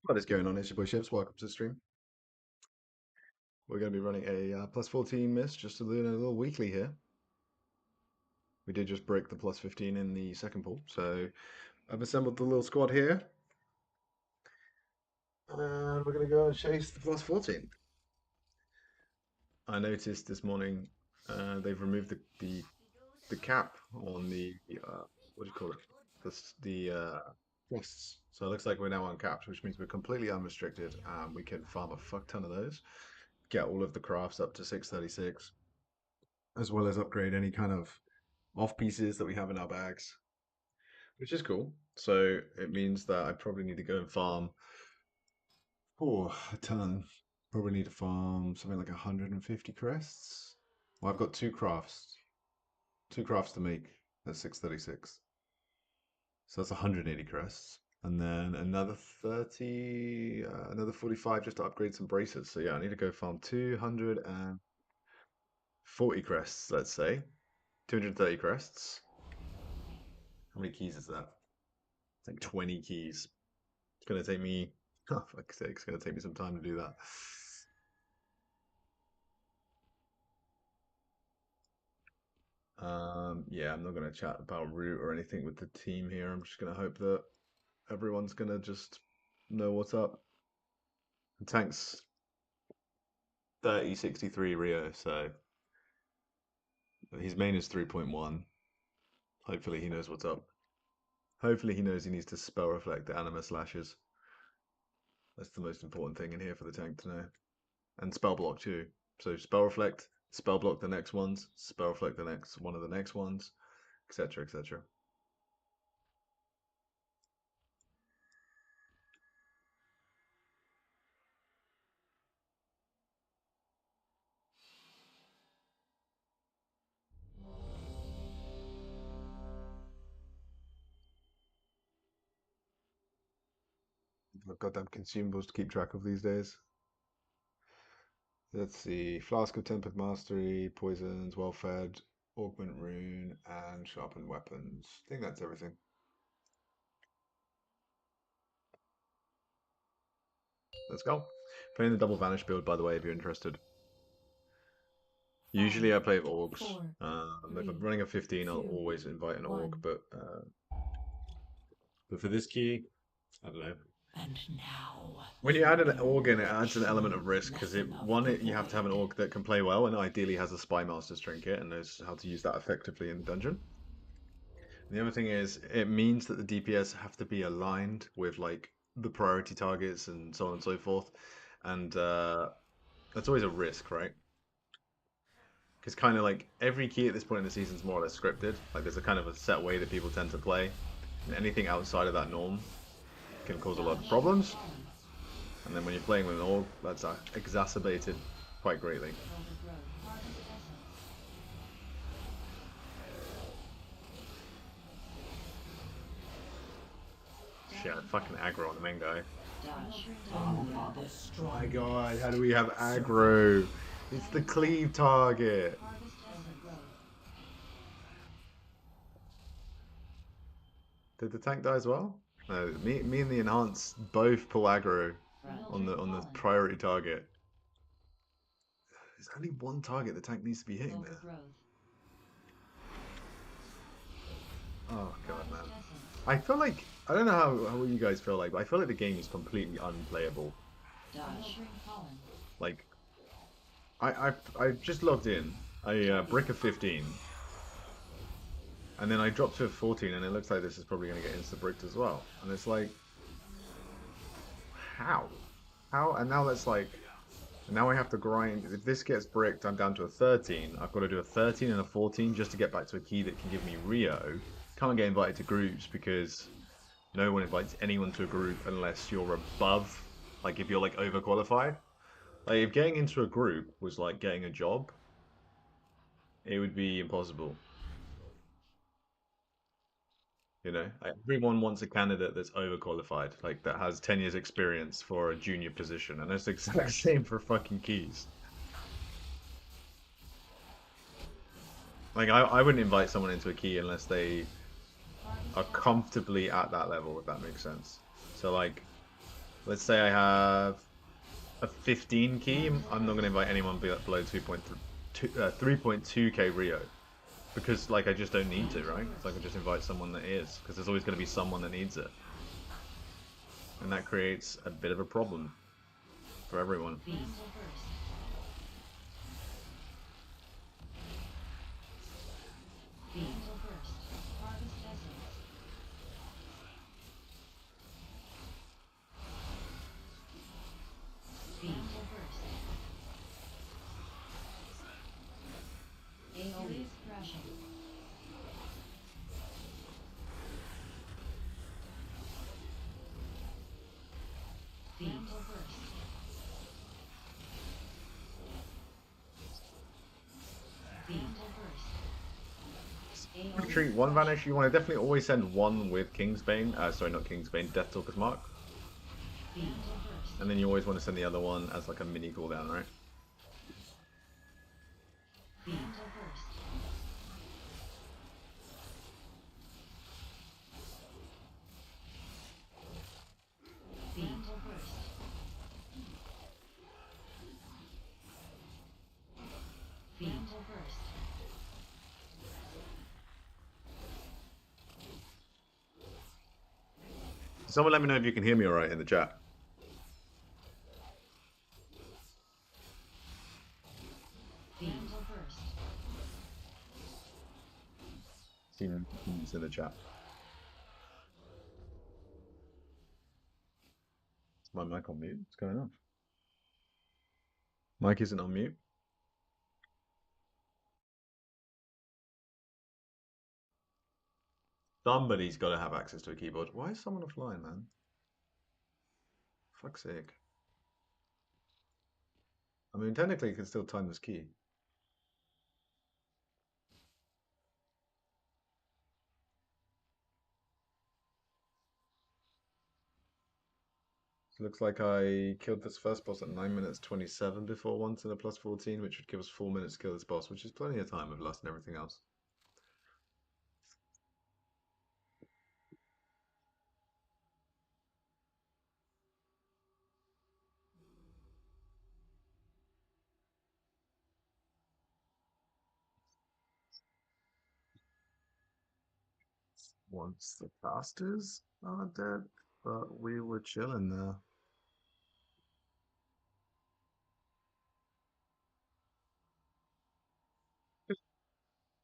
What is going on? It's your boy Chefs. Welcome to the stream. We're going to be running a plus 14 miss, just doing a little weekly here. We did just break the plus 15 in the second pool, so I've assembled the little squad here. And we're going to go and chase the plus 14. I noticed this morning they've removed the cap on the, what do you call it? The quests. So it looks like we're now uncapped, which means we're completely unrestricted and we can farm a fuck ton of those. Get all of the crafts up to 636, as well as upgrade any kind of off pieces that we have in our bags, which is cool. So it means that I probably need to go and farm a ton. Probably need to farm something like 150 crests. Well, I've got two crafts to make at 636. So that's 180 crests. And then another 30, another 45 just to upgrade some braces. So yeah, I need to go farm 240 crests, let's say. 230 crests. How many keys is that? It's like 20 keys. It's gonna take me, oh, fuck's sake, it's gonna take me some time to do that. Yeah, I'm not gonna chat about route or anything with the team here. I'm just gonna hope that everyone's gonna just know what's up. The tank's 3063 Rio, so his main is 3.1. Hopefully he knows what's up. Hopefully he knows he needs to spell reflect the anima slashes. That's the most important thing in here for the tank to know. And spell block too. So spell reflect, spell block the next ones, spell reflect the next one of the next ones, etc. etc. Goddamn consumables to keep track of these days. Let's see. Flask of Tempered Mastery, Poisons, Well Fed, Augment Rune, and Sharpened Weapons. I think that's everything. Let's go. Playing the double Vanish build, by the way, if you're interested. Usually I play Orgs. If I'm running a 15, I'll always invite an Org, but for this key, I don't know. And now, When you add an Org in, it adds an element of risk because you have to have an Org that can play well and ideally has a Spy Master's trinket and knows how to use that effectively in the dungeon. And the other thing is, it means that the DPS have to be aligned with like the priority targets and so on and so forth, and that's always a risk, right? Because kind of like every key at this point in the season is more or less scripted. Like there's a kind of a set way that people tend to play, and anything outside of that norm can cause a lot of problems. And then when you're playing with an org, that's exacerbated quite greatly. fucking aggro on the main guy. Dodge. My God, how do we have aggro? It's the cleave target. Did the tank die as well? No, me and the enhance both pull aggro on the priority target. There's only one target the tank needs to be hitting there. Oh God, man. I feel like I don't know how you guys feel like, but I feel like the game is completely unplayable. Dodge. Like I just logged in. I brick of 15, and then I dropped to a 14, and it looks like this is probably going to get insta bricked as well. And it's like, how? How? And now that's like, now I have to grind. If this gets bricked, I'm down to a 13. I've got to do a 13 and a 14 just to get back to a key that can give me Rio. Can't get invited to groups because no one invites anyone to a group unless you're above, like if you're like overqualified. Like if getting into a group was like getting a job, it would be impossible. You know, like, everyone wants a candidate that's overqualified, like that has 10 years experience for a junior position, and it's the exact same for fucking keys. Like I wouldn't invite someone into a key unless they are comfortably at that level, if that makes sense. So like, let's say I have a 15 key, I'm not going to invite anyone below 3.2k Rio. Because like I just don't need to, right? It's like I just invite someone that is, because there's always going to be someone that needs it. And that creates a bit of a problem for everyone. Retreat one vanish. You want to definitely always send one with Kingsbane. Sorry, not Kingsbane. Deathstalker's Mark. And then you always want to send the other one as like a mini cooldown, right? Someone let me know if you can hear me all right in the chat. Seen it's in the chat. Is my mic on mute? What's going on? Mic isn't on mute. Somebody's got to have access to a keyboard. Why is someone offline, man? Fuck's sake. I mean, technically, you can still time this key. So looks like I killed this first boss at 9 minutes 27 before once in a plus 14, which would give us 4 minutes to kill this boss, which is plenty of time with Lust and everything else. Once the casters are dead, but we were chilling there.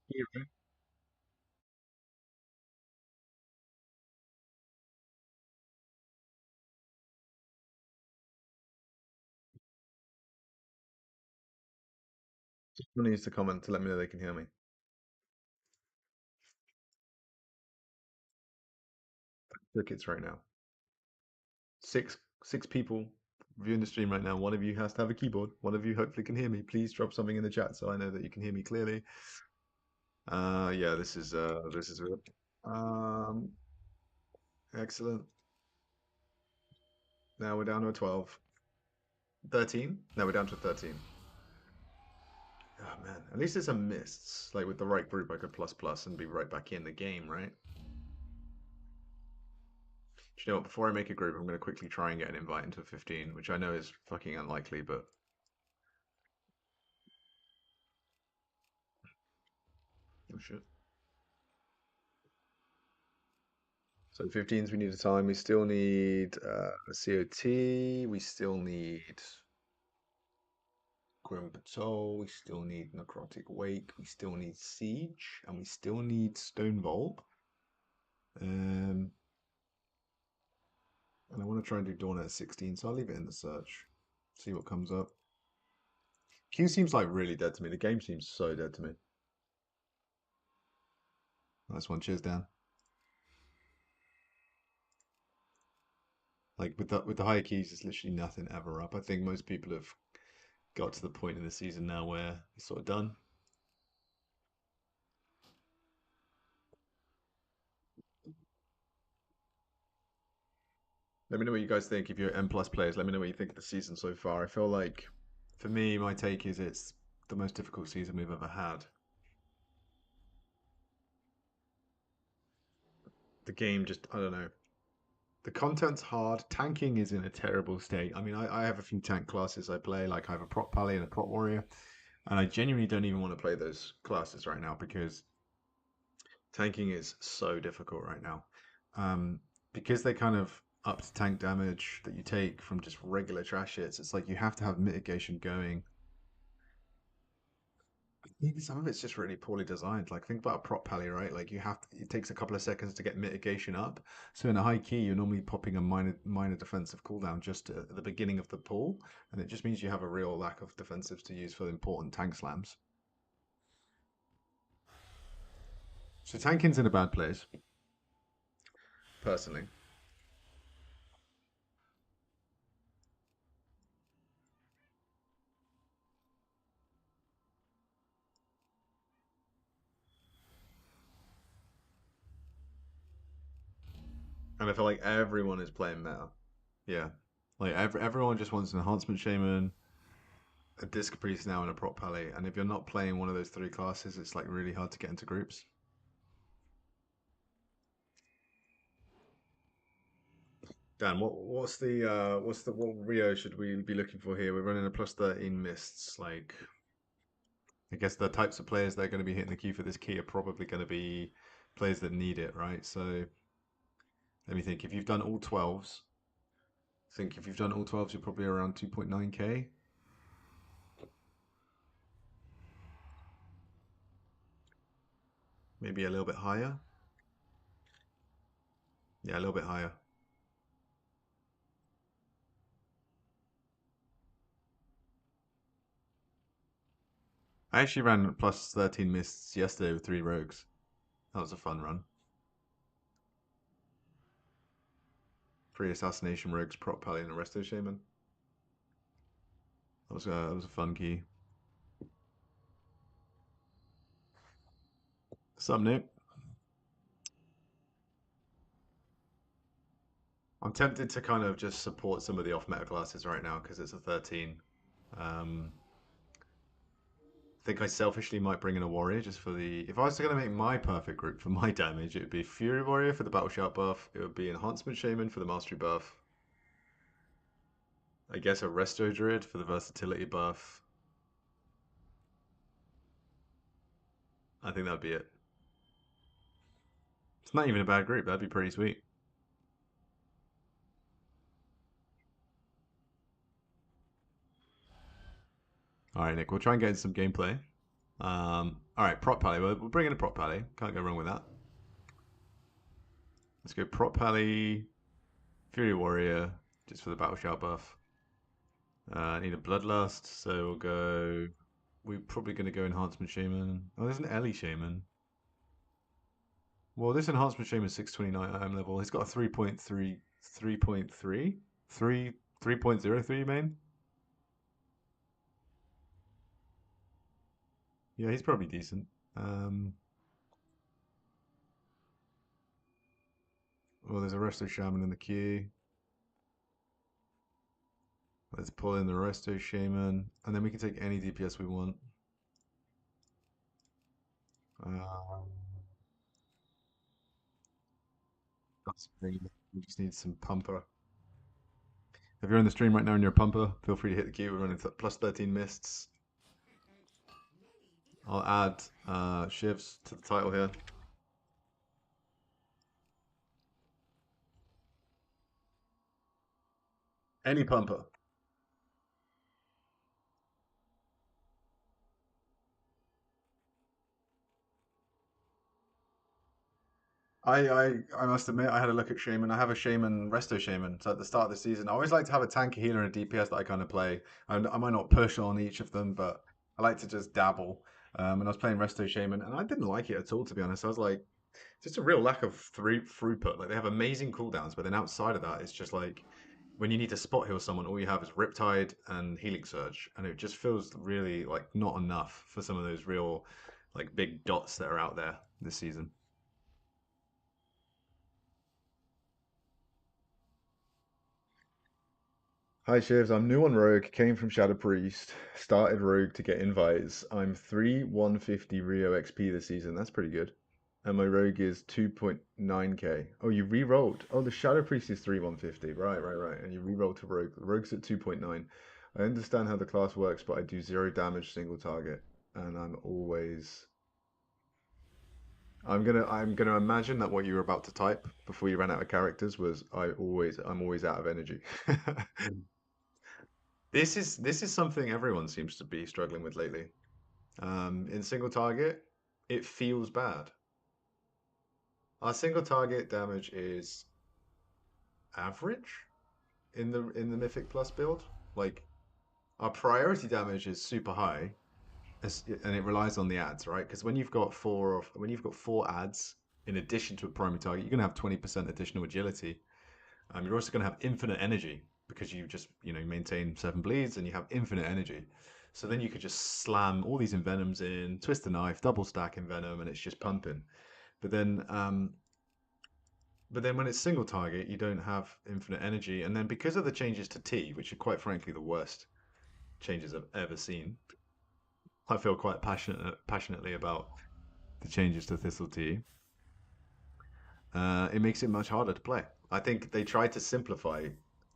Yeah. Someone needs to comment to let me know they can hear me. Crickets right now. Six people viewing the stream right now. One of you has to have a keyboard. One of you hopefully can hear me. Please drop something in the chat so I know that you can hear me clearly. Yeah, this is real. Excellent. Now we're down to a 12. 13? No, we're down to a 13. Oh man, at least it's a mists. Like with the right group, I could plus plus and be right back in the game, right? Do you know what? Before I make a group, I'm going to quickly try and get an invite into 15, which I know is fucking unlikely, but oh shit. So 15s, we need a time. We still need a COT. We still need Grim Patrol. We still need Necrotic Wake. We still need Siege, and we still need Stone Vault. And I want to try and do Dawn at 16, so I'll leave it in the search. See what comes up. Q seems like really dead to me. The game seems so dead to me. Nice one. Cheers, Dan. Like with the higher keys, there's literally nothing ever up. I think most people have got to the point in the season now where it's sort of done. Let me know what you guys think. If you're M plus players, let me know what you think of the season so far. I feel like, for me, my take is it's the most difficult season we've ever had. The game just, I don't know. The content's hard. Tanking is in a terrible state. I mean, I have a few tank classes I play. Like I have a prot pally and a prot warrior, and I genuinely don't even want to play those classes right now because tanking is so difficult right now. Because they kind of upped tank damage that you take from just regular trash hits. It's like you have to have mitigation going. Maybe some of it's just really poorly designed. Like think about a prop pally, right? Like it takes a couple of seconds to get mitigation up. So in a high key, you're normally popping a minor defensive cooldown just at the beginning of the pull, and it just means you have a real lack of defensives to use for important tank slams. So tanking's in a bad place, personally. And I feel like everyone is playing meta. Yeah. Like everyone just wants an enhancement shaman, a disc priest now, and a prop pally. And if you're not playing one of those three classes, it's like really hard to get into groups. Dan, what Rio should we be looking for here? We're running a plus 13 mists. Like I guess the types of players that are going to be hitting the queue for this key are probably going to be players that need it, right? So let me think. If you've done all 12s, if you've done all 12s, you're probably around 2.9k. Maybe a little bit higher. Yeah, a little bit higher. I actually ran plus 13 mists yesterday with 3 rogues. That was a fun run. 3 assassination rogues, prop pally, and a resto shaman. That was a fun key. Some Nick. I'm tempted to kind of just support some of the off meta classes right now because it's a 13. I think I selfishly might bring in a warrior just for the. If I was going to make my perfect group for my damage, it would be Fury Warrior for the Battle Shout buff. It would be Enhancement Shaman for the Mastery buff. I guess a Resto Druid for the Versatility buff. I think that'd be it. It's not even a bad group. That'd be pretty sweet. All right, Nick. We'll try and get in some gameplay. All right, Prop Pally. We'll bring in a Prop Pally. Can't go wrong with that. Let's go Prop Pally, Fury Warrior, just for the Battle Shout buff. I need a Bloodlust, so we'll go. We're probably going to go Enhancement Shaman. Oh, there's an Ellie Shaman. Well, this Enhancement Shaman is 629 IM level. He's got a 3.3, 3.3, 3.03 main. Yeah, he's probably decent. Well, there's a Resto Shaman in the queue. Let's pull in the Resto Shaman, and then we can take any DPS we want. Um, we just need some pumper. If you're in the stream right now and you're a pumper, feel free to hit the key. We're running plus 13 mists. I'll add shivs to the title here. Any pumper. I must admit, I had a look at Shaman. I have a Shaman, Resto Shaman. So at the start of the season, I always like to have a tank, a healer, and a DPS that I kind of play. And I might not push on each of them, but I like to just dabble. And I was playing Resto Shaman, and I didn't like it at all, to be honest. I was like, just a real lack of throughput. Like they have amazing cooldowns, but then outside of that, it's just like when you need to spot heal someone, all you have is Riptide and Healing Surge, and it just feels really like not enough for some of those real like big dots that are out there this season. Hi Shivs, I'm new on Rogue, came from Shadow Priest, started Rogue to get invites. I'm 3 150 Rio XP this season, that's pretty good. And my Rogue is 2.9k. Oh, you re-rolled. Oh, the Shadow Priest is 3 150. Right. And you re-rolled to Rogue. Rogue's at 2.9. I understand how the class works, but I do 0 damage single target. And I'm gonna imagine that what you were about to type before you ran out of characters was I'm always out of energy. This is something everyone seems to be struggling with lately. In single target, it feels bad. Our single target damage is average in the Mythic Plus build. Like our priority damage is super high, and it relies on the ads, right? Because when you've got four ads in addition to a primary target, you're gonna have 20% additional agility. You're also gonna have infinite energy because you just maintain 7 bleeds and you have infinite energy. So then you could just slam all these envenoms in, twist the knife, double stack envenom, and it's just pumping. But then when it's single target, you don't have infinite energy. And then because of the changes to T, which are quite frankly the worst changes I've ever seen, I feel quite passionately about the changes to Thistle T. It makes it much harder to play. I think they tried to simplify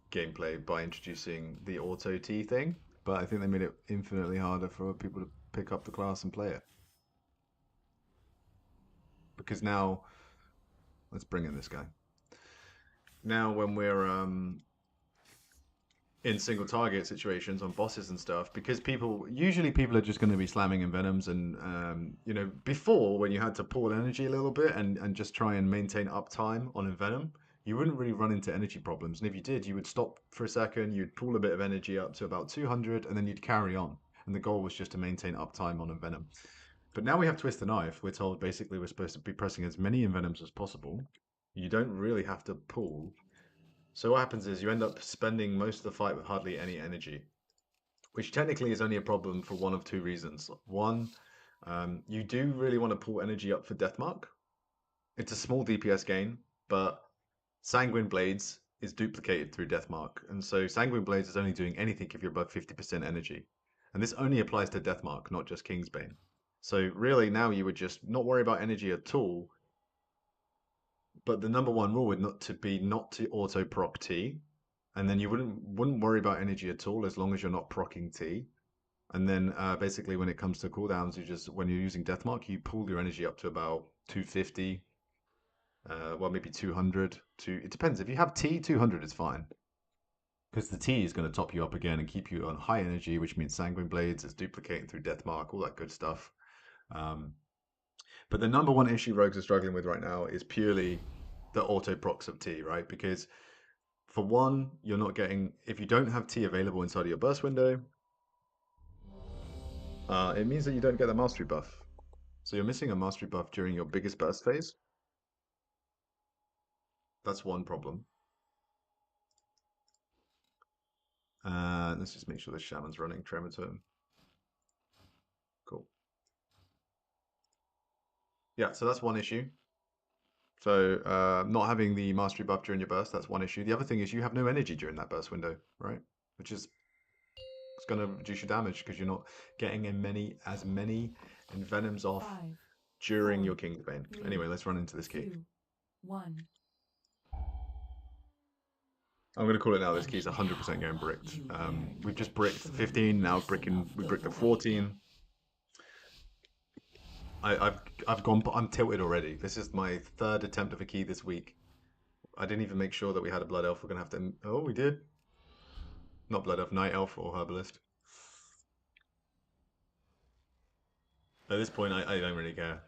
gameplay by introducing the auto T thing, but I think they made it infinitely harder for people to pick up the class and play it. Because now, let's bring in this guy. Now, when we're in single target situations on bosses and stuff, because usually people are just going to be slamming envenoms, and before when you had to pull energy a little bit and just try and maintain uptime on envenom, you wouldn't really run into energy problems. And if you did, you would stop for a second, you'd pull a bit of energy up to about 200, and then you'd carry on. And the goal was just to maintain uptime on envenom. But now we have Twist the Knife. We're told basically we're supposed to be pressing as many envenoms as possible. You don't really have to pull. So what happens is you end up spending most of the fight with hardly any energy, which technically is only a problem for one of two reasons. One, you do really want to pull energy up for Deathmark. It's a small DPS gain, but Sanguine Blades is duplicated through Deathmark, and so Sanguine Blades is only doing anything if you're above 50% energy. And this only applies to Deathmark, not just Kingsbane. So really now you would just not worry about energy at all, but the number one rule would not to auto proc T, and then you wouldn't worry about energy at all as long as you're not procking T. And then basically when it comes to cooldowns, when you're using Deathmark, you pull your energy up to about 250, well maybe 200. It depends. If you have T, 200 is fine. Because the T is going to top you up again and keep you on high energy, which means Sanguine Blades is duplicating through Deathmark, all that good stuff. But the number one issue rogues are struggling with right now is purely the auto procs of T, right? Because for one, you're not getting, if you don't have T available inside of your burst window, it means that you don't get the mastery buff. So you're missing a mastery buff during your biggest burst phase. That's one problem. Let's just make sure the shaman's running Tremor Tome. Cool. Yeah, so that's one issue. So not having the mastery buff during your burst, that's one issue. The other thing is you have no energy during that burst window, right? Which is It's going to reduce your damage because you're not getting as many envenoms off 5, during 4, your Kingsbane. 3, Anyway, let's run into this key. 2, 1. I'm going to call it now. This key's 100% going bricked. We've just bricked 15. Now we bricked the 14. I've gone. I'm tilted already. This is my third attempt of a key this week. I didn't even make sure that we had a blood elf. We're gonna have to. Oh, we did. Not blood elf, night elf or herbalist. At this point, I don't really care.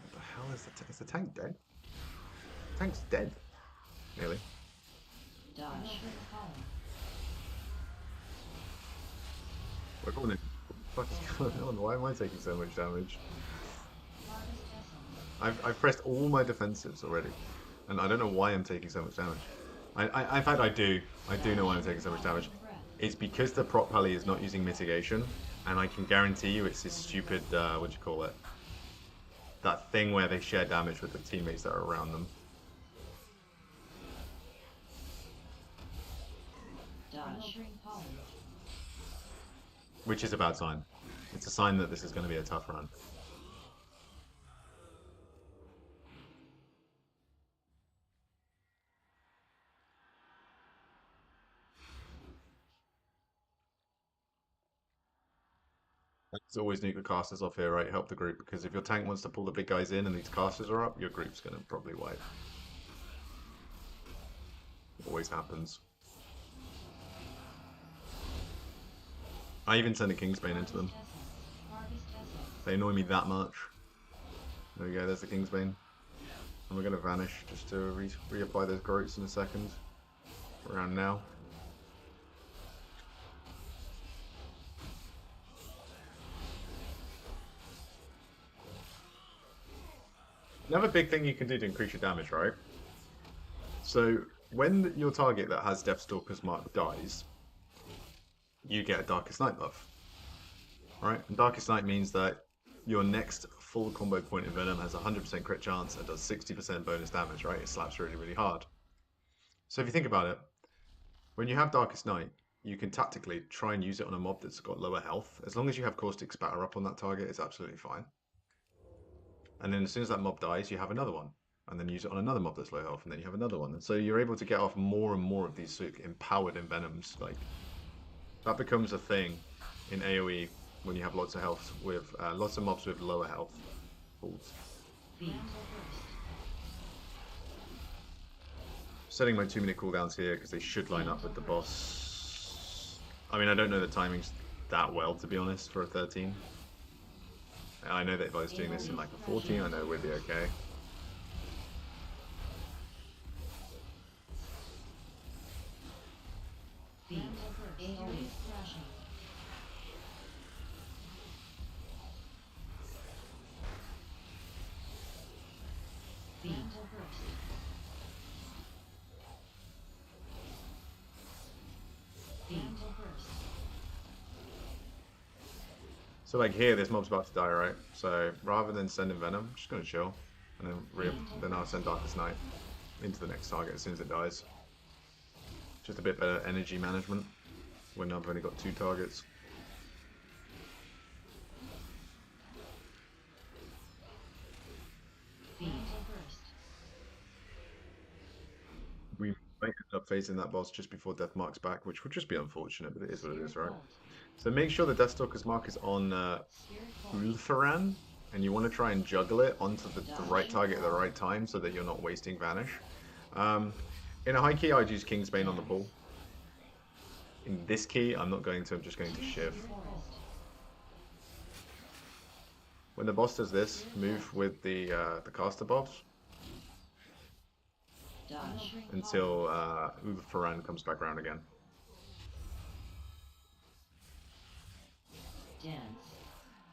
What the hell is the tank dead? Tank's dead. Nearly. Dodge. We're going in. What the fuck is going on? Why am I taking so much damage? I've pressed all my defensives already, and I don't know why I'm taking so much damage. In fact, I do know why I'm taking so much damage. It's because the prop pally is not using mitigation, and I can guarantee you it's this stupid, what do you call it? That thing where they share damage with the teammates that are around them. Dodge. Which is a bad sign. It's a sign that this is going to be a tough run. It's always nuke the casters off here, right? Help the group, because if your tank wants to pull the big guys in and these casters are up, your group's going to probably wipe. Always happens. I even send a Kingsbane into them. They annoy me that much. There we go, there's the Kingsbane. And we're going to vanish just to reapply those groats in a second. Around now. Another big thing you can do to increase your damage, right? So, when your target that has Deathstalker's Mark dies, you get a Darkest Night buff. Right? And Darkest Night means that your next full combo point in Venom has a 100% crit chance and does 60% bonus damage, right? It slaps really, really hard. So if you think about it, when you have Darkest Night, you can tactically try and use it on a mob that's got lower health. As long as you have Caustic Spatter up on that target, it's absolutely fine. And then as soon as that mob dies, you have another one. And then use it on another mob that's low health, and then you have another one. And so you're able to get off more and more of these empowered envenoms. Like, that becomes a thing in AoE when you have lots of health with lots of mobs with lower health. Setting my 2-minute cooldowns here because they should line up with the boss. I mean, I don't know the timings that well, to be honest, for a 13. I know that if I was doing this in like a 14, I know we'd be okay. So like here, this mob's about to die, right? So rather than sending Venom, I'm just gonna chill, and then I'll send Darkest Night into the next target as soon as it dies. Just a bit better energy management when I've only got 2 targets. We might end up facing that boss just before Death Mark's back, which would just be unfortunate, but it is what it is, right? So make sure the Deathstalker's Mark is on Ulthuran, and you want to try and juggle it onto the right target at the right time so that you're not wasting Vanish. In a high key, I'd use Kingsbane on the pull. In this key, I'm not going to, I'm just going to Shiv. When the boss does this, move with the caster buffs until Ulthuran comes back around again.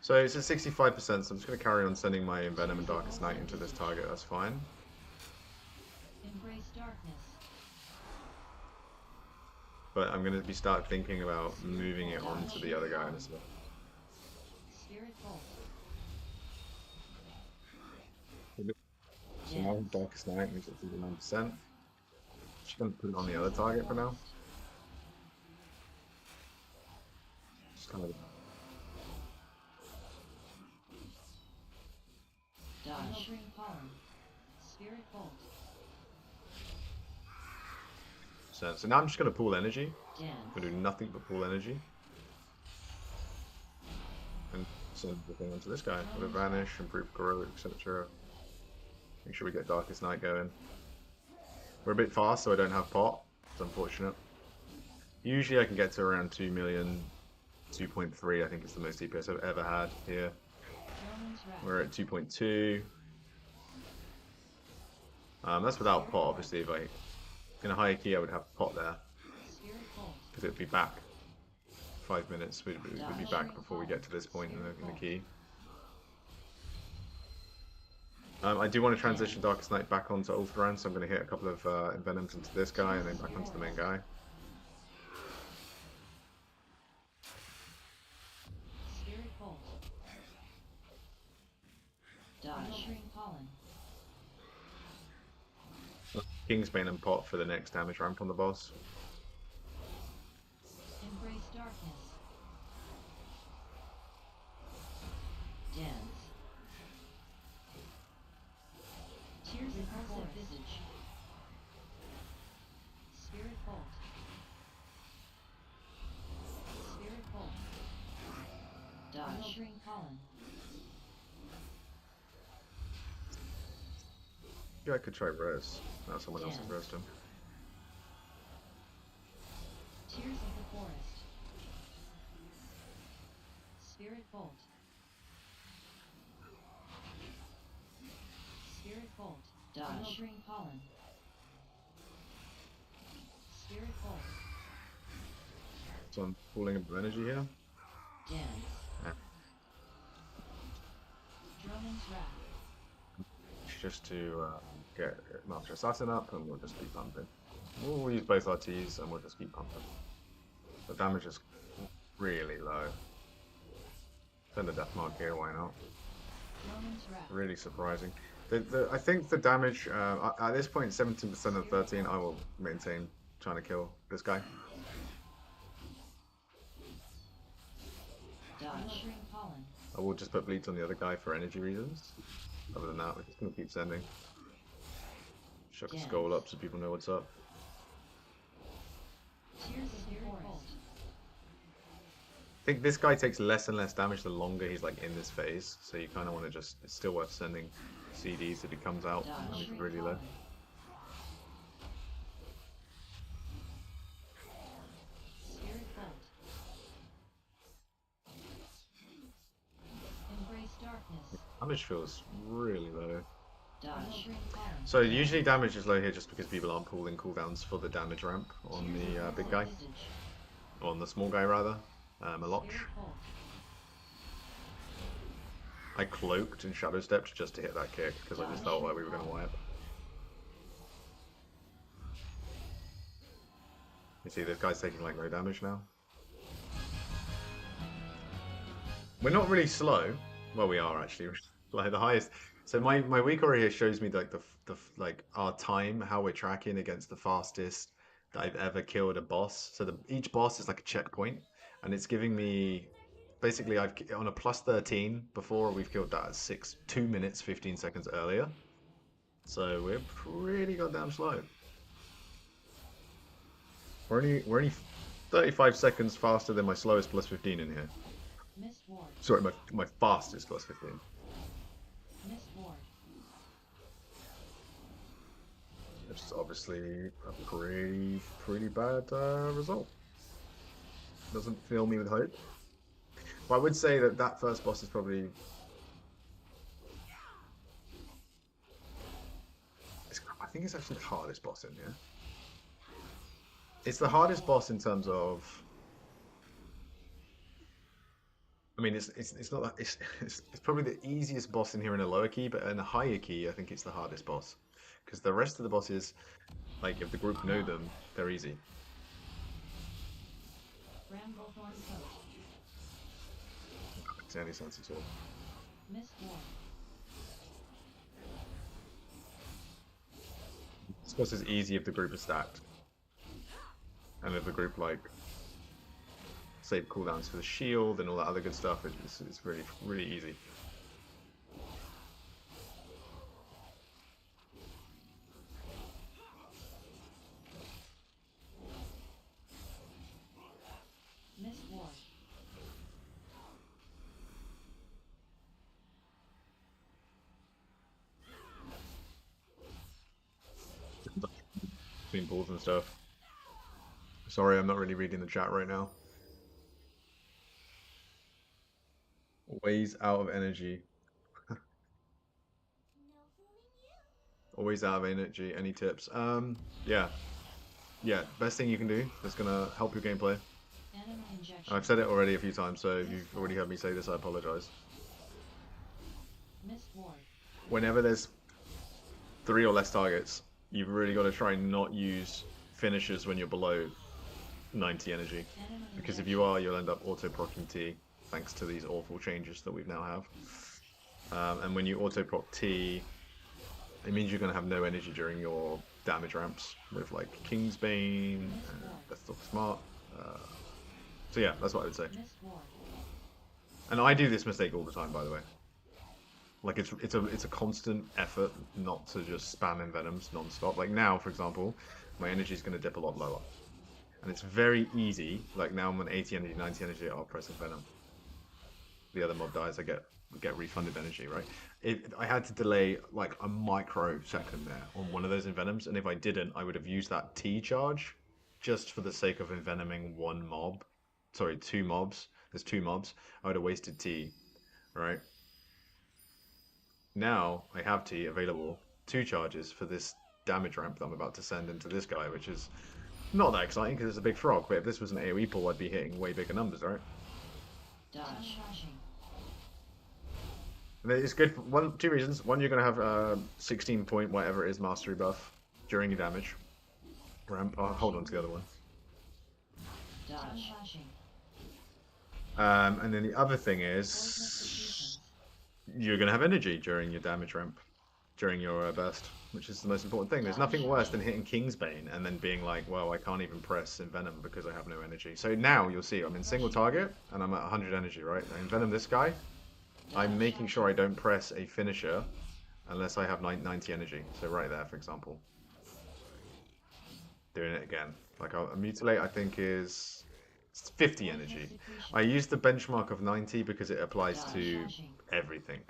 So it's at 65%, so I'm just going to carry on sending my Envenom and Darkest Night into this target, that's fine. Embrace darkness. But I'm going to start thinking about moving it onto the other guy in a second. Spirit bolt. So now Darkest Night moves it to 9%. Just going to put it on the other target for now. kind of Dodge. Sheltering pollen. Spirit bolt. sense. So now I'm just going to pull energy. Dance. I'm going to do nothing but pull energy. And send the thing onto this guy. With a vanish, improve growth, etc. Make sure we get Darkest Night going. We're a bit fast, so I don't have pot. It's unfortunate. Usually I can get to around 2 million. 2.3 I think is the most DPS I've ever had here. We're at 2.2. That's without pot, obviously. If I in a higher key, I would have pot there because it'd be back 5 minutes. We'd be back before we get to this point in the key. I do want to transition Darkest Night back onto Ulthuan, so I'm going to hit a couple of Envenoms into this guy and then back onto the main guy. Spirit bolt. Dodge. Pollen. Kingsbane and pot for the next damage ramp on the boss. Embrace darkness. Dance. Tears repulsive visage. Spirit bolt. Spirit bolt. Dodge. Sheltering pollen. Yeah, I could try res. No, someone else has resed him. Tears of the forest. Spirit bolt. Spirit bolt. Dodge. Sheltering pollen. Spirit bolt. So I'm pulling a bit of energy here. Dance. Yeah. Drone's wrath. Just to get Master Assassin up, and we'll just keep pumping. We'll use both RTs, and we'll just keep pumping. The damage is really low. Send a Death Mark here, why not? Drone's wrath. Really surprising. I think the damage, at this point, 17% of 13, I will maintain trying to kill this guy. Dodge. Sheltering pollen. I will just put bleeds on the other guy for energy reasons. Other than that, we're just going to keep sending. Chuck a skull up so people know what's up. Tears of the forest. I think this guy takes less and less damage the longer he's like in this phase, so you kind of want to just, it's still worth sending CDs if he comes out and he's really low. Spirit bolt. Embrace darkness. Damage feels really low. Dodge. So usually damage is low here just because people aren't pulling cooldowns for the damage ramp on the big guy. Or on the small guy rather, Maloch. I cloaked and shadow stepped just to hit that kick because I just felt like we were going to wipe. You see this guy's taking like no damage now. We're not really slow. Well, we are actually. Like the highest. So my weak aura here shows me like the like our time, how we're tracking against the fastest that I've ever killed a boss. So each boss is like a checkpoint, and it's giving me basically I've on a plus 13 before we've killed that at 2 minutes 15 seconds earlier. So we're pretty goddamn slow. We're only 35 seconds faster than my slowest plus 15 in here. Sorry, my fastest plus 15. It's obviously a pretty bad result. Doesn't fill me with hope. But I would say that first boss is probably... I think it's actually the hardest boss in here. It's the hardest boss in terms of... I mean, it's not that it's probably the easiest boss in here in a lower key, but in a higher key, I think it's the hardest boss. Because the rest of the bosses, like if the group know them, they're easy. Makes any sense at all. This boss is easy if the group is stacked, and if the group like save cooldowns for the shield and all that other good stuff. It's really, really easy. Mist Ward. Between pools and stuff. Sorry, I'm not really reading the chat right now. Ways out of energy. Always out of energy. Any tips? Yeah. Yeah, best thing you can do that's gonna help your gameplay. Enema injection. I've said it already a few times, so if you've already heard me say this, I apologize. Mist Ward. Whenever there's 3 or less targets, you've really got to try and not use finishers when you're below 90 energy. Enema Because if you are, you'll end up auto-procking T, thanks to these awful changes that we now have. And when you auto-proc T, it means you're going to have no energy during your damage ramps with like Kingsbane, Death Stalker Smart. So yeah, that's what I would say. Mist Ward. And I do this mistake all the time, by the way. Like it's a constant effort not to just spam Envenoms non-stop. Like now, for example, my energy is going to dip a lot lower, and it's very easy. Like now I'm on 80 energy, 90 energy. I'll press Envenom. The other mob dies, I get refunded energy, right? I had to delay like a microsecond there on one of those Envenoms, and if I didn't, I would have used that T charge just for the sake of envenoming one mob. Sorry, 2 mobs. There's 2 mobs. I would have wasted T, right? Now I have T available, 2 charges for this damage ramp that I'm about to send into this guy, which is not that exciting because it's a big frog, but if this was an AoE pool, I'd be hitting way bigger numbers, right? Dodge. And it's good for 2 reasons. One, you're going to have 16 point whatever it is mastery buff during your damage ramp. I'll hold on to the other one. Dodge. And then the other thing is you're going to have energy during your damage ramp, during your burst, which is the most important thing. There's nothing worse than hitting Kingsbane and then being like, well, I can't even press Envenom because I have no energy. So now you'll see I'm in single target and I'm at 100 energy, right? I Envenom this guy. I'm making sure I don't press a finisher unless I have 90 energy. So right there, for example. Doing it again. Like a Mutilate, I think is 50 energy. I use the benchmark of 90 because it applies to everything.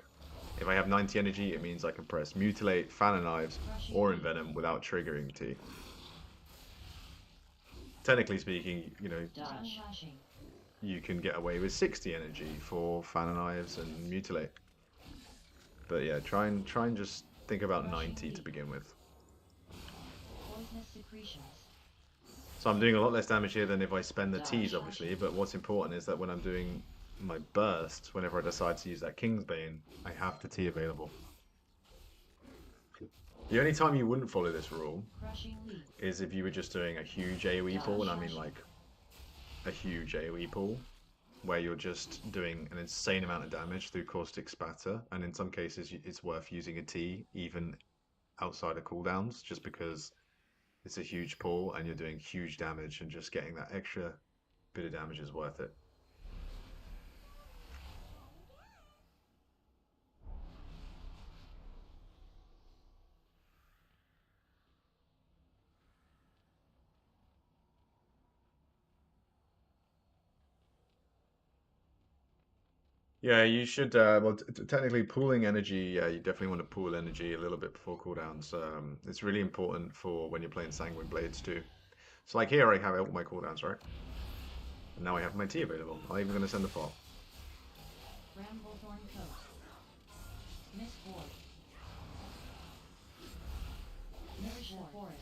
If I have 90 energy, it means I can press Mutilate, Fan of Knives, or Envenom without triggering T. Technically speaking, you know, you can get away with 60 energy for Fan of Knives and Mutilate. But yeah, try and just think about 90 to begin with. So I'm doing a lot less damage here than if I spend the T's, obviously, but what's important is that when I'm doing my burst, whenever I decide to use that Kingsbane, I have the T available. The only time you wouldn't follow this rule is if you were just doing a huge AoE pool, and I mean like a huge AoE pool, where you're just doing an insane amount of damage through Caustic Spatter, and in some cases it's worth using a T even outside of cooldowns, just because it's a huge pool and you're doing huge damage, and just getting that extra bit of damage is worth it. Yeah, you should. Well, technically, pooling energy. Yeah, you definitely want to pool energy a little bit before cooldowns. It's really important for when you're playing Sanguine Blades too. So, like here, I have all my cooldowns, right? And now I have my T available. I'm even going to send the file. Bramblethorn Coat. Mist Ward. Nourish the Forest.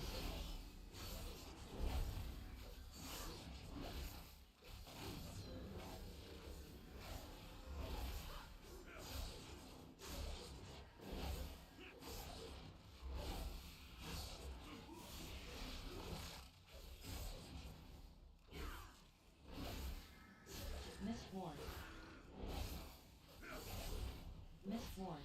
Mist Ward. Mist Ward.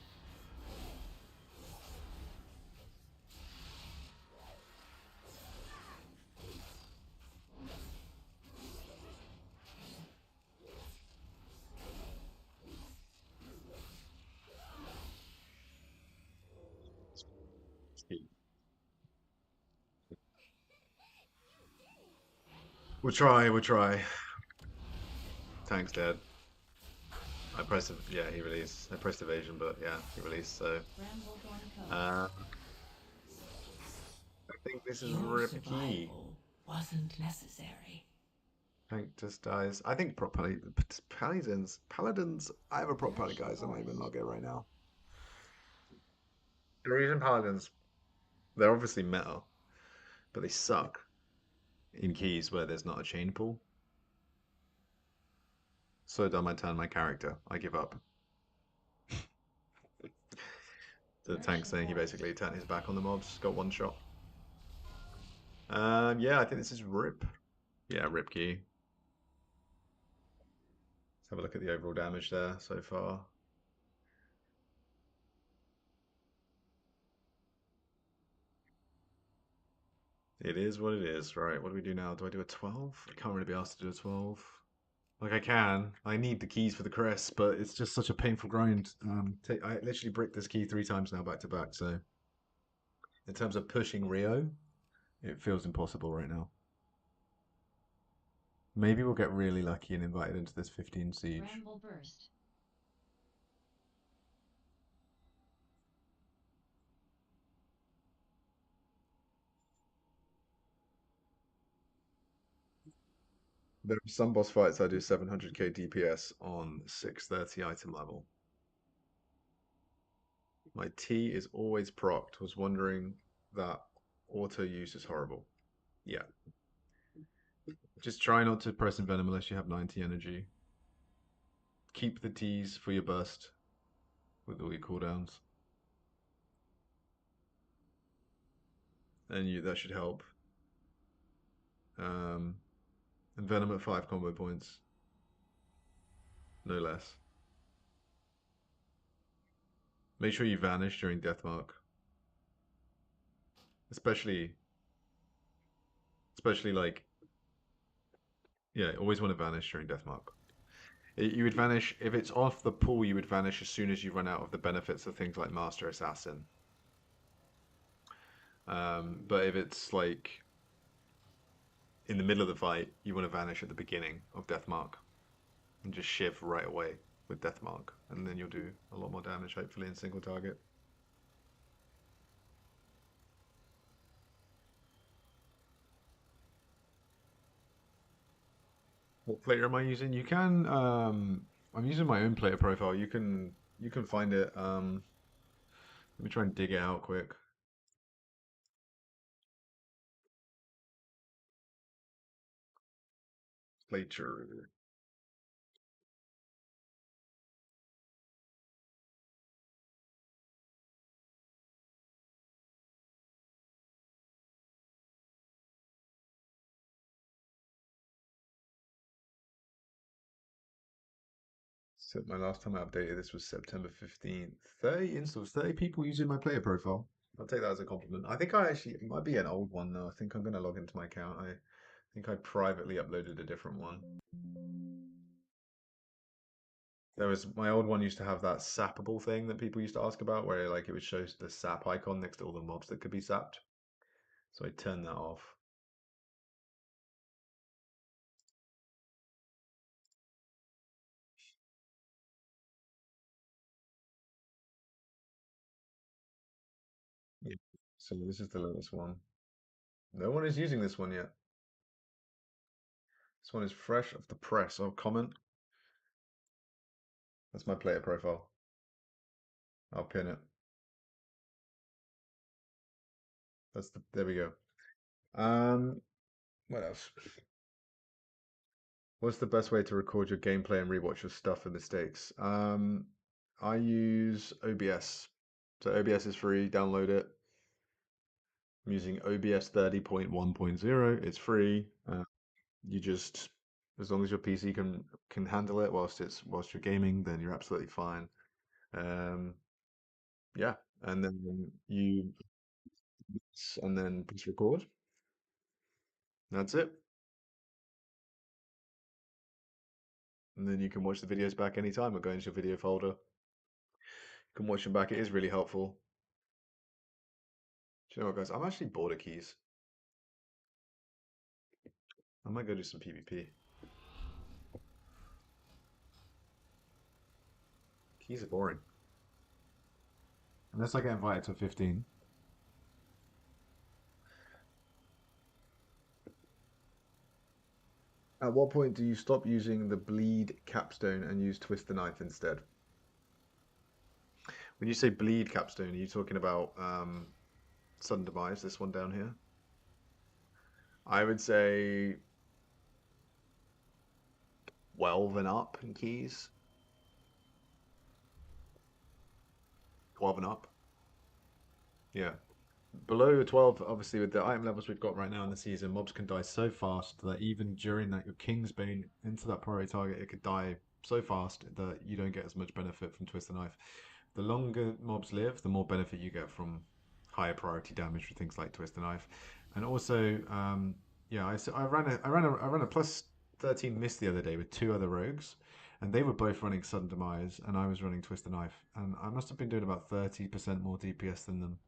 We'll try. We'll try. Tank's dead. I pressed. Yeah, he released. I pressed evasion, but yeah, he released. So Bramblethorn Cove. I think this is Your Rip Key. survival wasn't necessary. Tank just dies. I think prop paladins. Paladins. I have a prop pally, guys. I might even log it right now. The reason paladins, they're obviously meta, but they suck in keys where there's not a chain pool. So done my turn, my character. I give up. The tank saying he basically turned his back on the mobs, got one shot. Yeah, I think this is Rip. Yeah, Rip key. Let's have a look at the overall damage there so far. It is what it is. Right, what do we do now? Do I do a 12? I can't really be asked to do a 12. Like I can. I need the keys for the crest, but it's just such a painful grind. I literally bricked this key 3 times now back to back, so in terms of pushing Rio, it feels impossible right now. Maybe we'll get really lucky and invited into this 15 siege. Bramble Burst. There are some boss fights I do 700k DPS on 630 item level. My T is always procced. Was wondering that auto use is horrible. Yeah. Just try not to press Envenom unless you have 90 energy. Keep the T's for your burst with all your cooldowns. And that should help. Envenom at 5 combo points. No less. Make sure you vanish during Deathmark. Especially like, yeah, always want to vanish during Deathmark. You would vanish, if it's off the pool, you would vanish as soon as you run out of the benefits of things like Master Assassin. But if it's like in the middle of the fight, you want to vanish at the beginning of Deathmark and just shiv right away with Deathmark, and then you'll do a lot more damage, hopefully, in single target. What player am I using? You can I'm using my own player profile. You can find it. Let me try and dig it out quick. Player. So my last time I updated this was September 15th. 30 installs, 30 people using my player profile. I'll take that as a compliment. I think it might be an old one though. I think I'm going to log into my account. I think I privately uploaded a different one. My old one used to have that sappable thing that people used to ask about, where like it would show the sap icon next to all the mobs that could be sapped. So I turned that off. Yeah. So this is the latest one. No one is using this one yet. This one is fresh off the press. I'll comment. That's my player profile. I'll pin it. There we go. What else? What's the best way to record your gameplay and rewatch your stuff in the States? I use OBS. So OBS is free, download it. I'm using OBS 30.1.0. It's free. You just, as long as your PC can handle it whilst you're gaming, then you're absolutely fine. Yeah, and then press record. That's it. And then you can watch the videos back anytime or go into your video folder. You can watch them back. It is really helpful. Do you know what, guys? I'm actually bored of keys. I might go do some PvP. Keys are boring. Unless I get invited to 15. At what point do you stop using the bleed capstone and use twist the knife instead? When you say bleed capstone, are you talking about sudden demise, this one down here? I would say 12 and up in keys. 12 and up. Yeah. Below 12, obviously, with the item levels we've got right now in the season, mobs can die so fast that even during that your Kingsbane into that priority target, it could die so fast that you don't get as much benefit from Twist the Knife. The longer mobs live, the more benefit you get from higher priority damage for things like Twist the Knife. And also, yeah, I ran a plus 13 mist the other day with two other rogues, and they were both running Sudden Demise, and I was running Twist the Knife, and I must have been doing about 30% more DPS than them.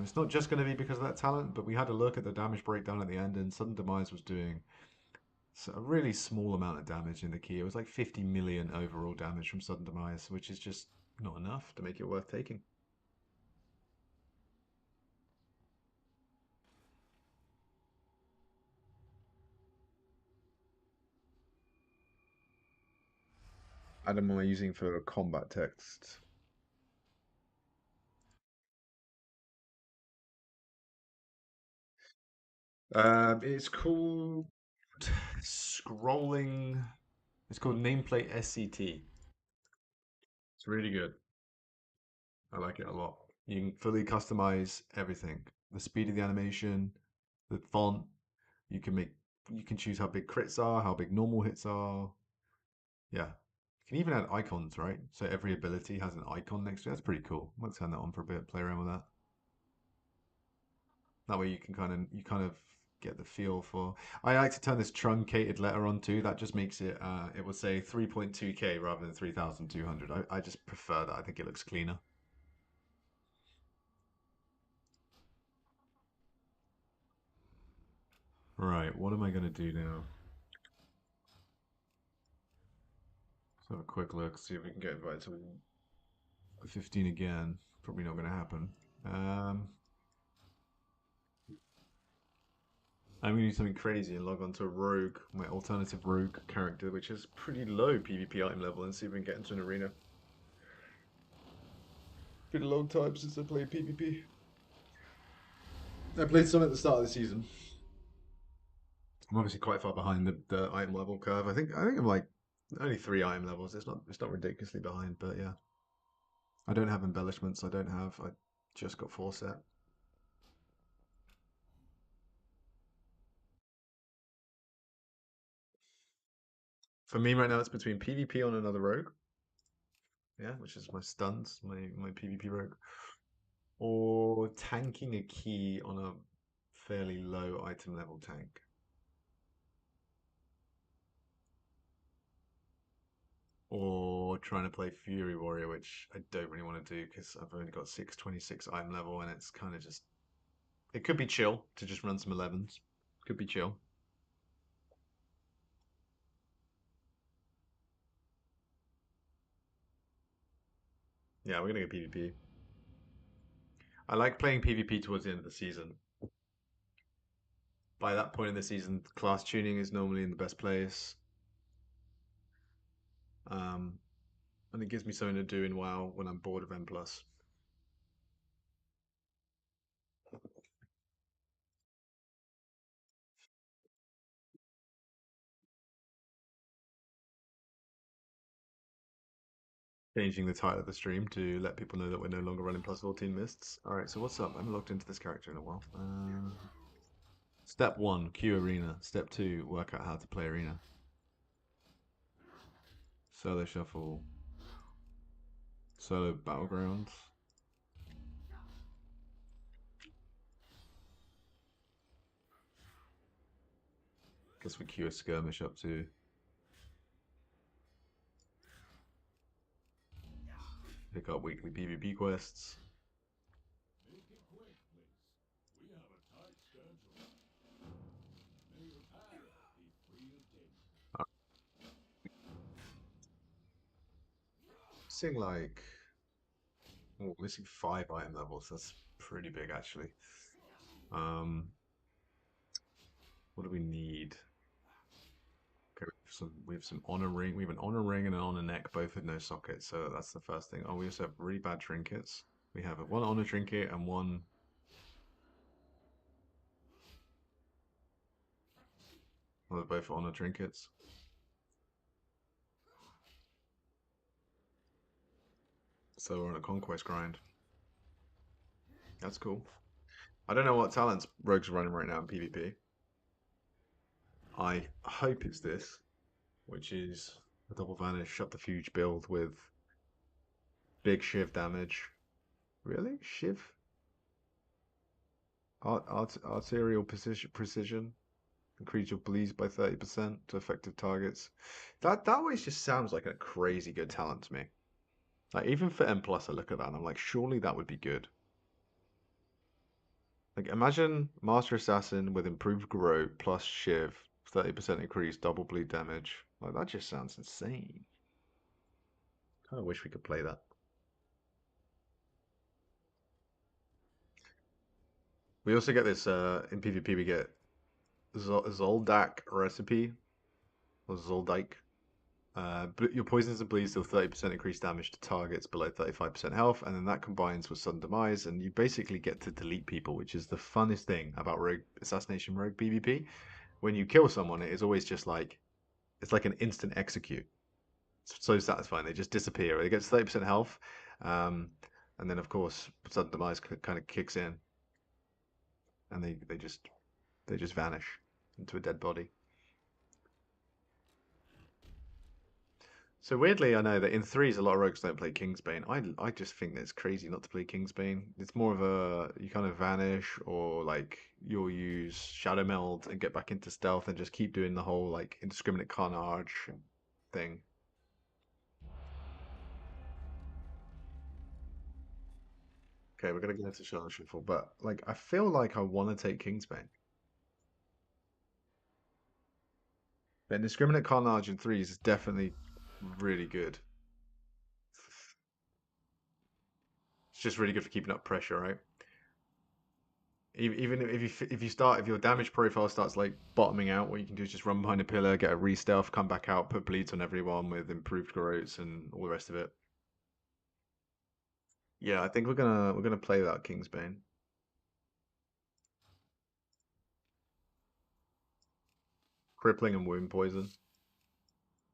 It's not just going to be because of that talent, but we had a look at the damage breakdown at the end, and Sudden Demise was doing a really small amount of damage in the key. It was like 50 million overall damage from Sudden Demise, which is just not enough to make it worth taking. Adam, am I using for combat text? It's called scrolling. It's called Nameplate SCT. It's really good. I like it a lot. You can fully customize everything. The speed of the animation, the font. You can make you can choose how big crits are, how big normal hits are. Yeah. You can even add icons, right? So every ability has an icon next to it. That's pretty cool. Might turn that on for a bit, play around with that. That way you kind of get the feel for. I like to turn this truncated letter on too. That just makes it it will say 3.2K rather than 3,200. I just prefer that. I think it looks cleaner. Right, what am I gonna do now? Let's have a quick look, see if we can get invited to 15 again. Probably not gonna happen. Um I'm gonna do something crazy and log on to Rogue, my alternative Rogue character, which is pretty low PvP item level, and see if we can get into an arena. Been a long time since I played PvP. I played some at the start of the season. I'm obviously quite far behind the item level curve. I think I'm like only 3 item levels. It's not ridiculously behind, but yeah. I don't have embellishments. I just got 4 set. For me right now, it's between PvP on another rogue, yeah, which is my stuns, my PvP rogue, or tanking a key on a fairly low item level tank. Or trying to play Fury Warrior, which I don't really want to do because I've only got 626 item level and it's kind of just. It could be chill to just run some 11s. Could be chill. Yeah, we're going to go PvP. I like playing PvP towards the end of the season. By that point in the season, class tuning is normally in the best place. Um, and it gives me something to do in WoW when I'm bored of M+. Changing the title of the stream to let people know that we're no longer running plus 14 mists. Alright, so what's up? I haven't logged into this character in a while. Step 1, queue arena. Step 2, work out how to play arena. Solo shuffle. Solo battlegrounds. Guess we queue a skirmish up to. Pick up weekly PvP quests. missing like, oh, missing 5 item levels. That's pretty big actually. Um, what do we need? Okay, we have some honor ring. We have an honor ring and an honor neck, both with no sockets. So that's the first thing. Oh, we also have really bad trinkets. We have one honor trinket and one. Well, they're both honor trinkets. So we're on a conquest grind. That's cool. I don't know what talents Rogue's running right now in PvP. I hope it's this, which is a double vanish, subterfuge build with big shiv damage. Really? Shiv? Arterial precision. Increase your bleeds by 30% to effective targets. That always just sounds like a crazy good talent to me. Like even for M+, I look at that and I'm like, surely that would be good. Like imagine Master Assassin with improved Garrote plus Shiv, 30% increase, double bleed damage. Like that just sounds insane. Kind of wish we could play that. We also get this in PvP. We get Zoldak recipe or Zoldyke. Your poisons and bleeds deal 30% increased damage to targets below 35% health, and then that combines with sudden demise, and you basically get to delete people, which is the funnest thing about Rogue Assassination Rogue PvP. When you kill someone, it is always just like it's like an instant execute. It's so satisfying. They just disappear. It gets 30% health, and then of course sudden demise kind of kicks in, and they just vanish into a dead body. So weirdly, I know that in threes, a lot of rogues don't play Kingsbane. I just think that it's crazy not to play Kingsbane. It's more of a you kind of vanish, or like you'll use Shadow Meld and get back into stealth and just keep doing the whole like indiscriminate carnage thing. Okay, we're gonna go into Shadow Shuffle, but like I feel like I want to take Kingsbane. But indiscriminate carnage in threes is definitely really good. It's just really good for keeping up pressure, right? Even if your damage profile starts like bottoming out, what you can do is just run behind a pillar, get a re-stealth, come back out, put bleeds on everyone with improved growths and all the rest of it. Yeah, I think we're gonna play that Kingsbane. Crippling and wound poison.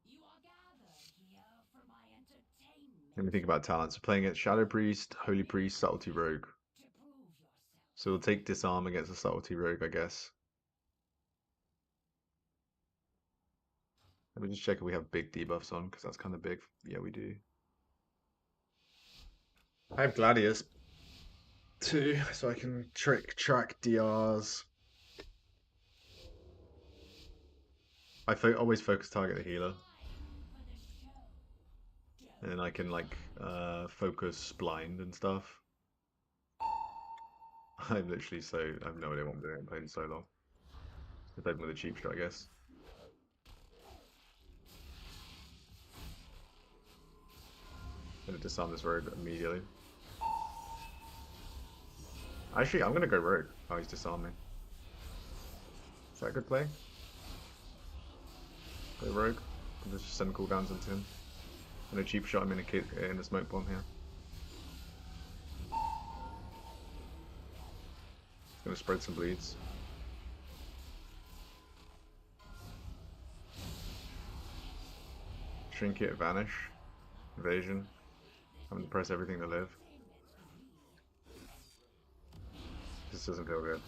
You are gathered here for my entertainment. Let me think about talents. We're playing it Shadow Priest, Holy Priest, Subtlety Rogue. To prove yourself. So we'll take Disarm against a Subtlety Rogue, I guess. Let me just check if we have big debuffs on, because that's kind of big. Yeah, we do. I have Gladius too, so I can track DRs. Always focus target the healer, and then I can like focus blind and stuff. I'm literally I have no idea what I'm doing. I'm playing so long. Just open with a cheap shot, I guess. I'm gonna disarm this rogue immediately. Actually, I'm gonna go rogue. Oh, he's disarming. Is that a good play? Go rogue. I'll just send cooldowns into him. I'm gonna cheap shot him in the smoke bomb here. Gonna spread some bleeds. Trinket, vanish, evasion. I'm gonna press everything to live. This doesn't feel good.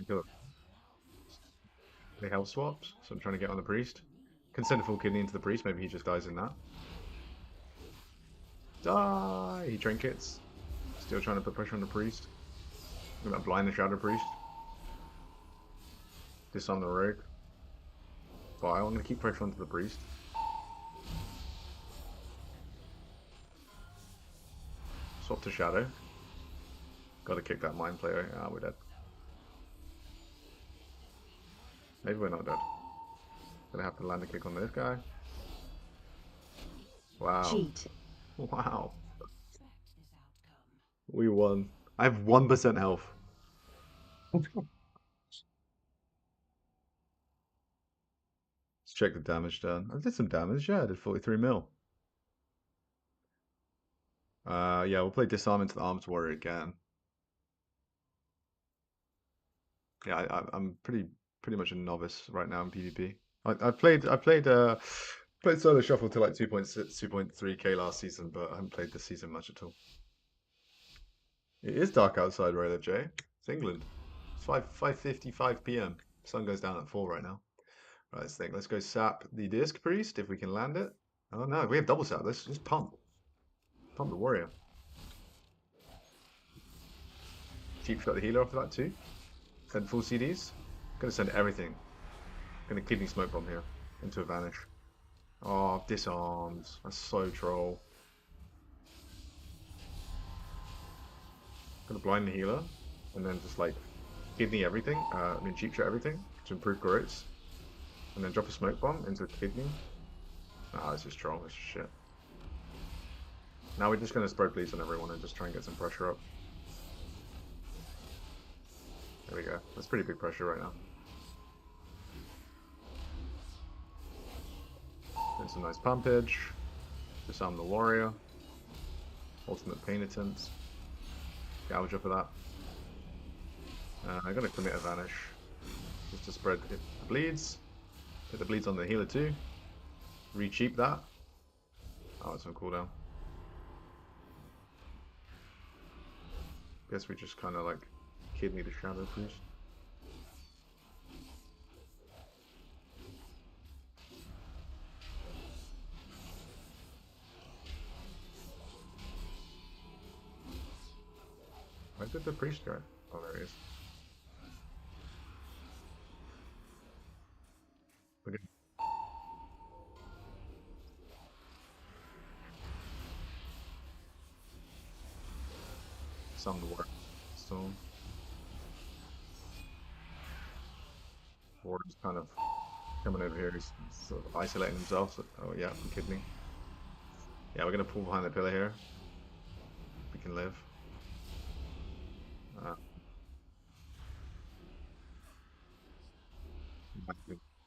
Kill it. They health swaps, so I'm trying to get on the priest. Can send a full kidney into the priest, maybe he just dies in that. Die! He trinkets. Still trying to put pressure on the priest. I'm gonna blind the Shadow Priest. Disarm the rogue. Vile. I'm gonna keep pressure onto the priest. Swap to Shadow. Gotta kick that mind player. Ah, we're dead. Maybe we're not dead. Gonna have to land a kick on this guy. Wow. Cheat. Wow. Expect this outcome. We won. I have 1% health. Let's check the damage done. I did some damage, yeah, I did 43 mil. Yeah, we'll play Disarm into the Arms Warrior again. Yeah, I'm pretty much a novice right now in PvP. I played Solo Shuffle to like 2.6, 2.3k last season, but I haven't played this season much at all. It is dark outside where I live, Jay. It's England. It's 5:55 p.m. Sun goes down at 4 right now. Right, let's think. Let's go sap the Disc Priest if we can land it. Oh no, we have double sap. Let's just pump. Pump the warrior. Cheap shot the healer after that too. Send full CDs. Gonna send everything. Gonna kidney smoke bomb here into a vanish. Oh, disarms. That's so troll. Gonna blind the healer and then just like kidney everything. Cheap shot everything to improve growths. And then drop a smoke bomb into a kidney. Ah, this is troll. This is shit. Now we're just gonna spread bleeds on everyone and just try and get some pressure up. There we go. That's pretty big pressure right now. And some nice pumpage. Disarm the warrior. Ultimate pain attempts. Gouge up of that. I'm gonna commit a vanish. Just to spread the bleeds. Hit the bleeds on the healer too. Re-cheap that. Oh, it's on cooldown. Guess we just kind of like kidney the Shadow Priest. Where did the priest go? Oh, there he is. Look at some of the work. So, Ward is kind of coming over here. He's sort of isolating himself. So, oh yeah, from kidney. Yeah, we're gonna pull behind the pillar here. We can live.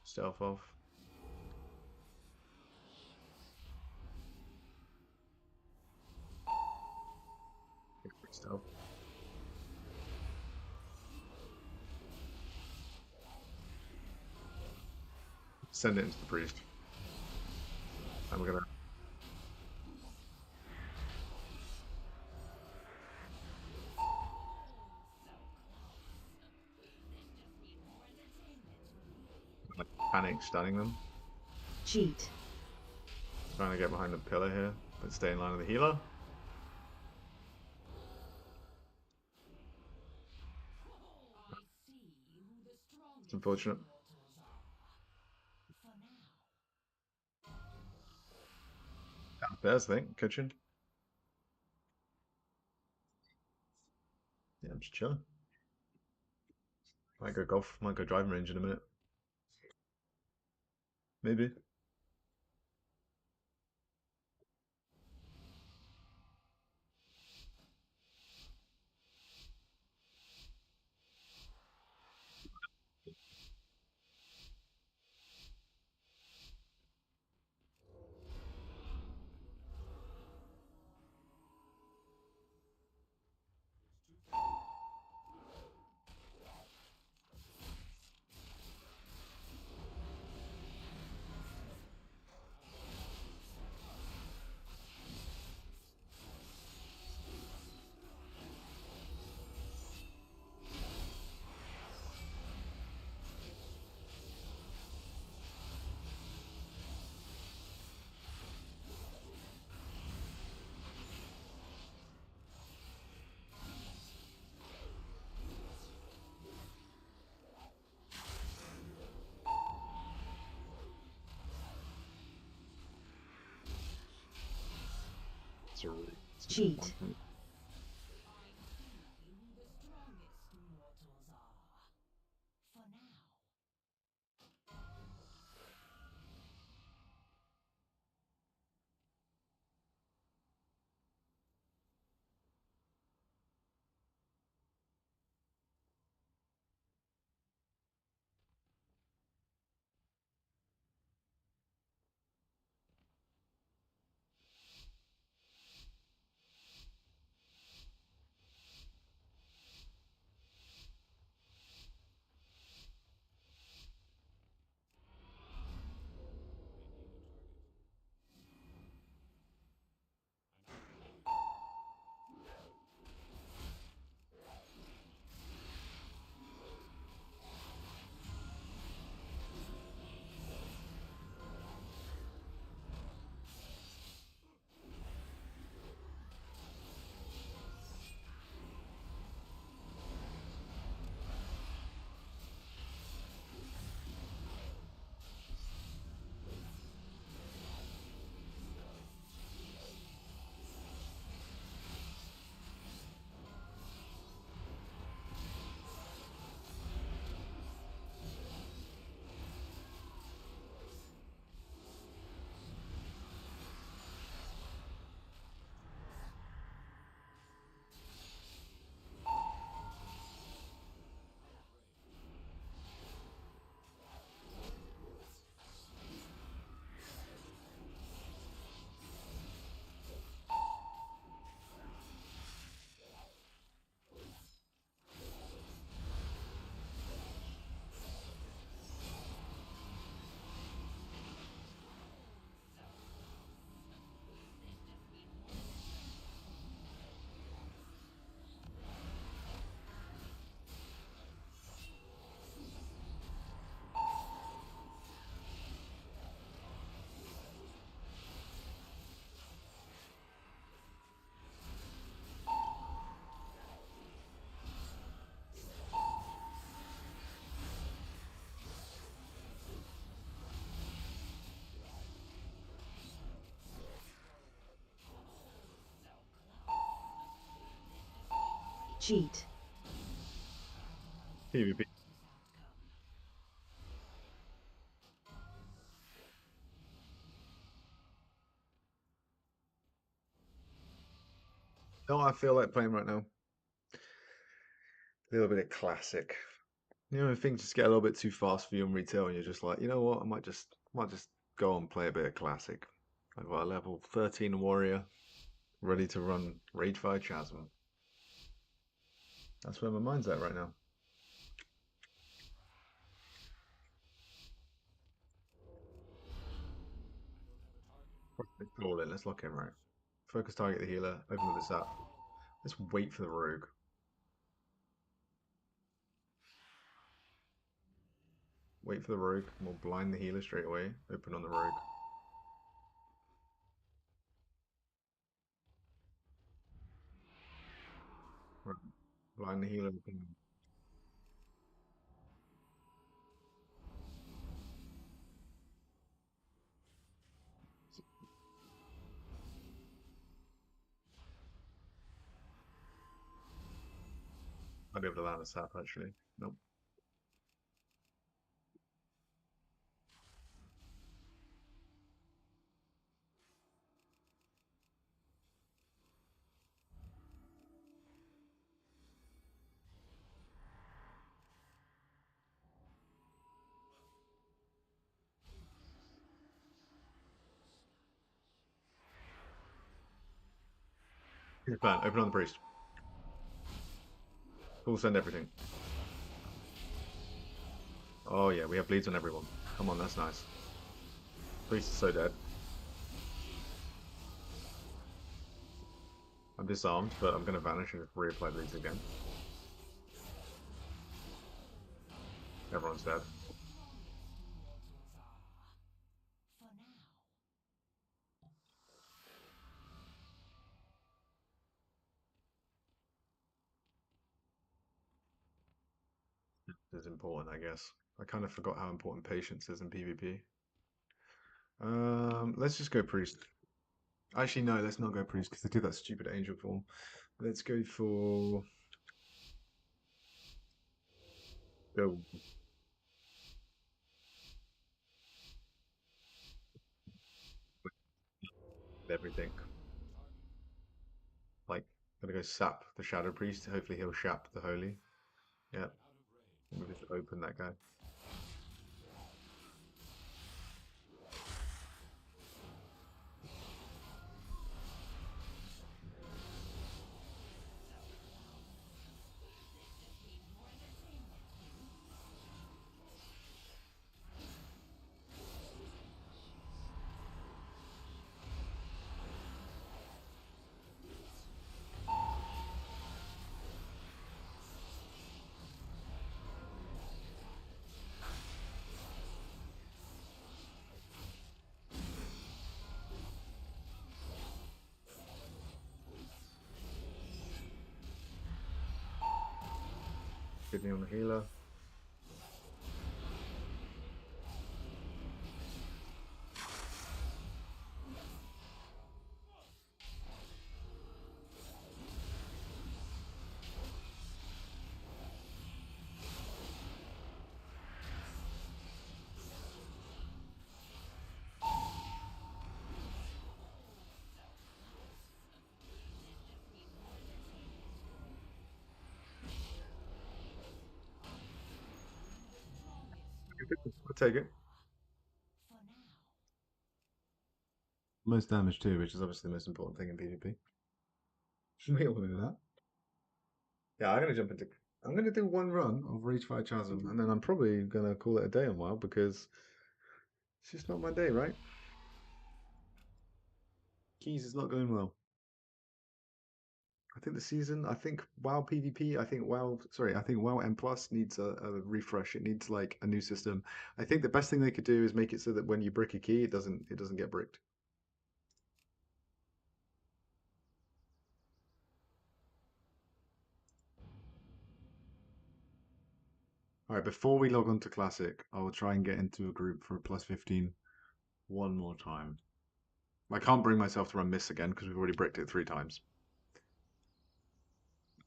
Stealth off. Stealth. Send it into the priest. And we're gonna like panic stunning them. Cheat. Trying to get behind the pillar here, but stay in line with the healer. It's unfortunate. There's the thing, kitchen. Yeah, I'm just chilling. Might go golf, might go driving range in a minute. Maybe. Cheat. cheat, PvP. You know what I feel like playing right now? A little bit of classic. You know, when things just get a little bit too fast for you in retail, and you're just like, you know what, I might just go and play a bit of classic. I've got a level 13 warrior ready to run Ragefire Chasm. That's where my mind's at right now. Let's go all in. Let's lock in, right? Focus target the healer. Open this up. Let's wait for the rogue. Wait for the rogue. And we'll blind the healer straight away. Open on the rogue. Right. Blind the healer. Open. I'll be able to land a sap actually. Nope. Here's the plan. Open on the priest. Full send everything. Oh yeah, we have bleeds on everyone. Come on, that's nice. Priest is so dead. I'm disarmed, but I'm going to vanish and reapply bleeds again. Everyone's dead. For now. This is important, I guess. I kind of forgot how important patience is in PvP. Let's just go priest. Actually, no, let's not go priest because they did that stupid angel form. Let's go for go with everything. Like, gonna go sap the shadow priest. Hopefully, he'll shap the holy. Yep. We'll just open that guy. Kidney on the healer. I'll take it. For now. Most damage too, which is obviously the most important thing in PvP. We all know that. Yeah, I'm gonna jump into. I'm gonna do one run of Ragefire Chasm, and then I'm probably gonna call it a day on WoW because it's just not my day, right? Keys is not going well. I think the season. I think WoW PvP. I think WoW. Sorry, I think WoW M Plus needs a refresh. It needs like a new system. I think the best thing they could do is make it so that when you brick a key, it doesn't get bricked. All right, before we log on to Classic, I will try and get into a group for a plus 15 one more time. I can't bring myself to run Miss again because we've already bricked it 3 times.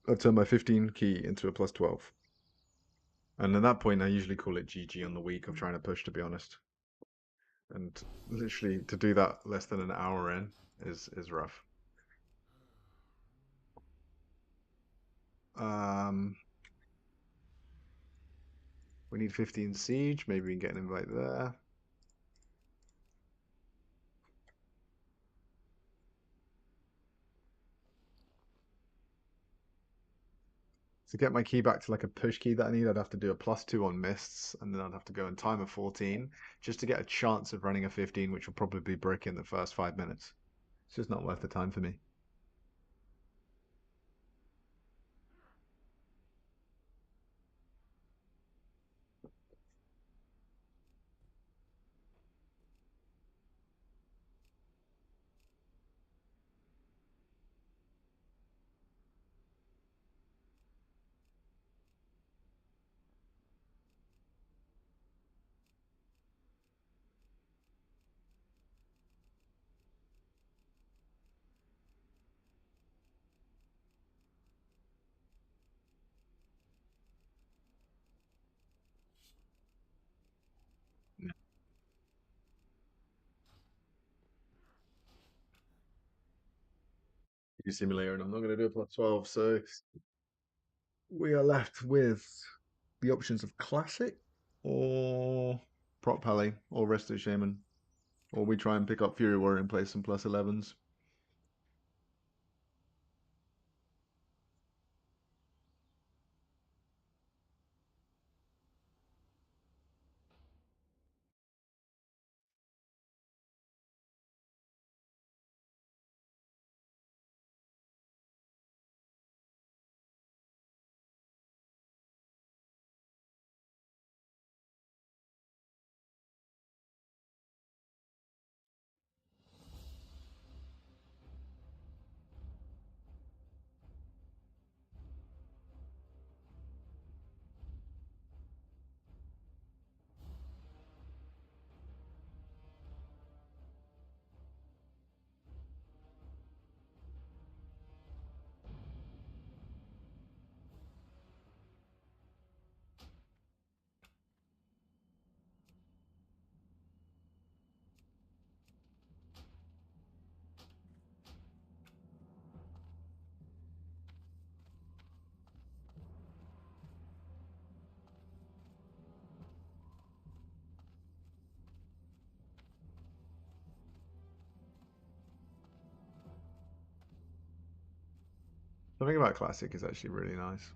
I turn my 15 key into a plus 12. And at that point, I usually call it GG on the week of trying to push, to be honest. And literally, to do that less than an hour in is rough. We need 15 siege. Maybe we can get an invite there. To get my key back to like a push key that I need, I'd have to do a +2 on mists, and then I'd have to go in time of 14 just to get a chance of running a 15, which will probably brick in the first 5 minutes. It's just not worth the time for me. Simulator, and I'm not going to do a +12, so we are left with the options of classic or prop pally or resto shaman, or we try and pick up fury warrior and play some +11s. Something about classic is actually really nice.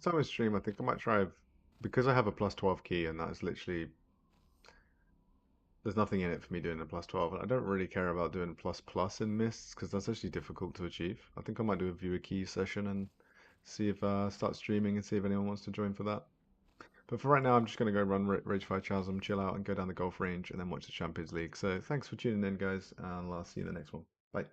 time I stream, I think I might try, because I have a plus 12 key, and that's literally, there's nothing in it for me doing a plus 12, and I don't really care about doing plus plus in mists, because that's actually difficult to achieve. I think I might do a viewer key session and see if start streaming and see if anyone wants to join for that. But for right now, I'm just going to go run Rage 5 Chasm, chill out, and go down the golf range, and then watch the Champions League. So thanks for tuning in, guys, and I'll see you in the next one. Bye.